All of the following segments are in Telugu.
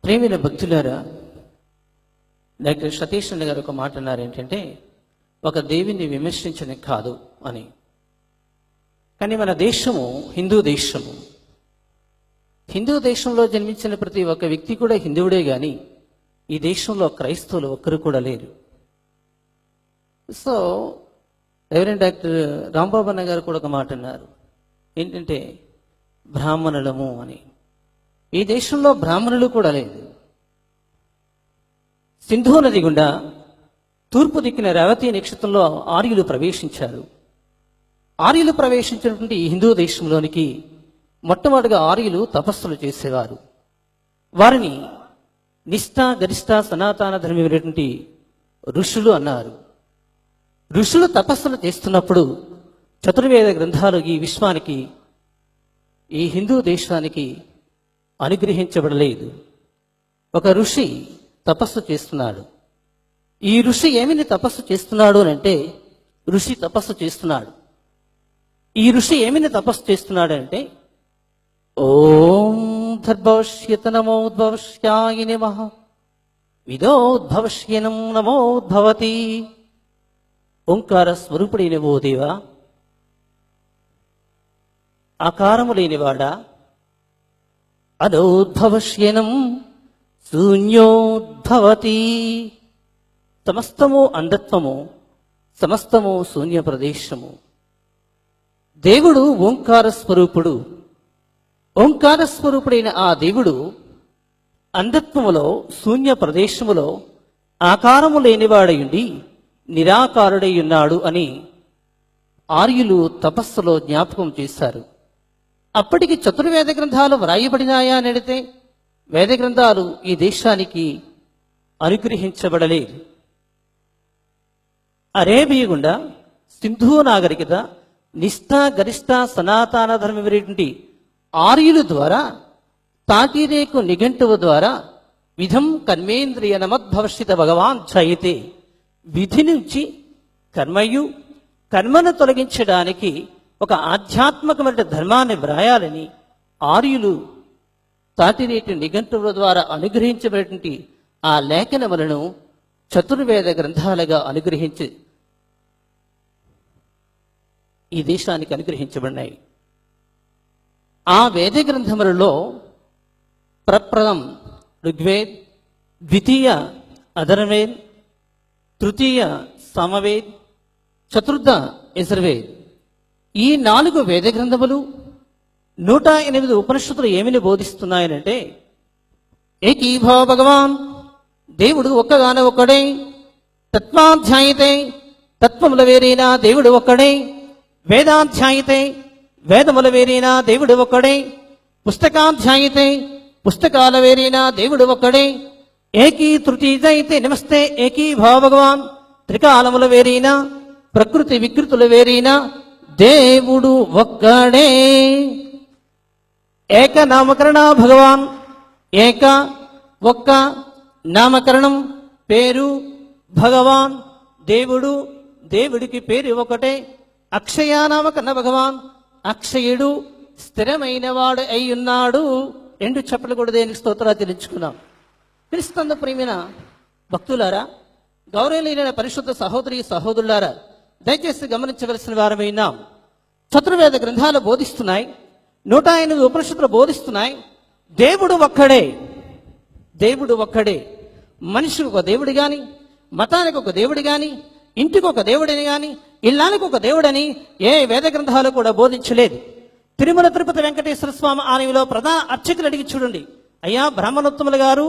ప్రేమైన భక్తులారా, డాక్టర్ సతీష్ అన్న గారు ఒక మాట అన్నారు ఏంటంటే, ఒక దేవుని విమర్శించడం కాదు అని. కానీ మన దేశము హిందూ దేశము. హిందూ దేశంలో జన్మించిన ప్రతి ఒక్క వ్యక్తి కూడా హిందువుడే కానీ ఈ దేశంలో క్రైస్తవులు ఒక్కరు కూడా లేరు. సో రెవరెండ్ డాక్టర్ రాంబాబు అన్న గారు కూడా ఒక మాట అన్నారు ఏంటంటే, బ్రాహ్మణులము అని. ఈ దేశంలో బ్రాహ్మణులు కూడా లేదు. సింధు నది గుండా తూర్పు దిక్కున రేవతి నక్షత్రంలో ఆర్యులు ప్రవేశించారు. ఆర్యులు ప్రవేశించినటువంటి ఈ హిందూ దేశంలోనికి మొట్టమొదటిగా ఆర్యులు తపస్సులు చేసేవారు. వారిని నిష్ఠ గరిష్ట సనాతన ధర్మమైనటువంటి ఋషులు అన్నారు. ఋషులు తపస్సులు చేస్తున్నప్పుడు చతుర్వేద గ్రంథాలు ఈ విశ్వానికి, ఈ హిందూ దేశానికి అనుగ్రహించబడలేదు. ఒక ఋషి తపస్సు చేస్తున్నాడు. ఈ ఋషి ఏమిని తపస్సు చేస్తున్నాడు అని అంటే, ఋషి తపస్సు చేస్తున్నాడు. ఈ ఋషి ఏమిని తపస్సు చేస్తున్నాడు అంటే, ఓం దర్భవశ్యత నమోద్భవశ్యాయ నమః విదోద్భవశ్యనం నమోద్భవతి. ఓంకార స్వరూపుడైన ఓ దేవా, ఆకారము లేనివాడా, అదోద్భవశ్యనం శూన్యోద్భవతి. సమస్తము అంధత్వము, సమస్తము శూన్య ప్రదేశము. దేవుడు ఓంకార స్వరూపుడు. ఓంకార స్వరూపుడైన ఆ దేవుడు అంధత్వములో, శూన్య ప్రదేశములో ఆకారము లేనివాడయుండి నిరాకారుడై ఉన్నాడు అని ఆర్యులు తపస్సులో జ్ఞాపకం చేశారు. అప్పటికి చతుర్వేద గ్రంథాలు వ్రాయబడినాయా అని అడిగితే, వేద గ్రంథాలు ఈ దేశానికి అనుగ్రహించబడలేదు. అరేబియా గుండా సింధు నాగరికత నిష్ఠ గరిష్ట సనాతన ధర్మమైనటువంటి ఆర్యుల ద్వారా, తాటిరేకు నిఘంటువు ద్వారా విధం కర్మేంద్రియ నమద్భవశ్యత భగవాన్ చయితే, విధి నుంచి కర్మయు, కర్మను తొలగించడానికి ఒక ఆధ్యాత్మికమైన ధర్మాన్ని వ్రాయాలని ఆర్యులు తాటిరేటు నిఘంటువుల ద్వారా అనుగ్రహించబడినటువంటి ఆ లేఖనములను చతుర్వేద గ్రంథాలుగా అనుగ్రహించి ఈ దేశానికి అనుగ్రహించబడినాయి. ఆ వేద గ్రంథములలో ప్రప్రథం ఋగ్వేద్, ద్వితీయ అధర్వేద్, తృతీయ సామవేద్, చతుర్థ యజుర్వేద్, ఈ 4 వేద గ్రంథములు 108 ఉపనిషత్తులు ఏమిని బోధిస్తున్నాయనంటే, ఏకీభవ భగవాన్, దేవుడు ఒక్కగానే ఒక్కడే. తత్వాధ్యాయితే, తత్వముల వేరైనా దేవుడు ఒక్కడే. వేదాధ్యాయితే, వేదముల వేరైనా దేవుడు ఒక్కడే. పుస్తకాధ్యాయితే, పుస్తకాల వేరైనా దేవుడు ఒక్కడే. ఏకీ తృతీయైతే నమస్తే ఏకీ భావ భగవాన్, త్రికాలముల వేరైనా, ప్రకృతి వికృతుల వేరైనా దేవుడు ఒక్కడే. ఏక నామకరణ భగవాన్, ఏక ఒక్క నామకరణం పేరు భగవాన్, దేవుడు, దేవుడికి పేరు ఒకటే. అక్షయానామకరణ భగవాన్, అక్షయుడు స్థిరమైన వాడు అయి ఉన్నాడు. 2 చెప్పలు కూడా దేనికి స్తోత్రాలు తెలుసుకున్నాం. క్రీస్తు ప్రియమైన భక్తులారా, గౌరవనీయులైన పరిశుద్ధ సహోదరి సహోదరులారా, దయచేసి గమనించవలసిన వారమైనాం. చతుర్వేద గ్రంథాలు బోధిస్తున్నాయి, 108 ఉపనిషత్తులు బోధిస్తున్నాయి. దేవుడు ఒక్కడే. దేవుడు ఒక్కడే. మనిషికి ఒక దేవుడు గాని, మతానికి ఒక దేవుడు గాని, ఇంటికి ఒక దేవుడిని గాని, ఇల్లానికి ఒక దేవుడని ఏ వేద గ్రంథాలు కూడా బోధించలేదు. తిరుమల తిరుపతి వెంకటేశ్వర స్వామి ఆలయంలో ప్రధాన అర్చకులు అడిగి చూడండి, అయ్యా బ్రాహ్మణోత్తములు గారు,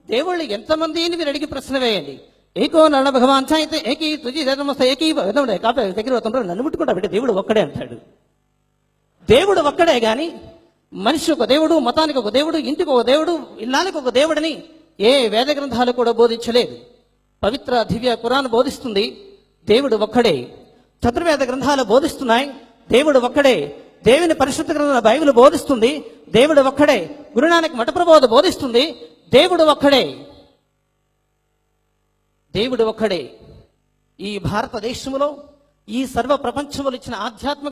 దేవుళ్ళు ఎంతమంది అని మీరు అడిగి ప్రశ్న వేయండి. ఏకో నల్ల భగవాన్ అయితే ఏకీ తుజి నమస్తే ఏకీ దగ్గర నన్ను ముట్టుకుంటా బిడ్డ, దేవుడు ఒక్కడే అంటాడు. దేవుడు ఒక్కడే గాని మనిషి ఒక దేవుడు, మతానికి ఒక దేవుడు, ఇంటికి ఒక దేవుడు, ఇల్లానికి ఒక దేవుడని ఏ వేద గ్రంథాలు కూడా బోధించలేదు. పవిత్ర దివ్య ఖురాన్ బోధిస్తుంది దేవుడు ఒక్కడే. చతుర్వేద గ్రంథాలు బోధిస్తున్నాయి దేవుడు ఒక్కడే. దేవుని పరిశుద్ధ గ్రంథం బైబిల్ బోధిస్తుంది దేవుడు ఒక్కడే. గురునానక్ మఠ ప్రబోధ బోధిస్తుంది దేవుడు ఒక్కడే. దేవుడు ఒక్కడే. ఈ భారతదేశంలో, ఈ సర్వ ప్రపంచంలో ఇచ్చిన ఆధ్యాత్మిక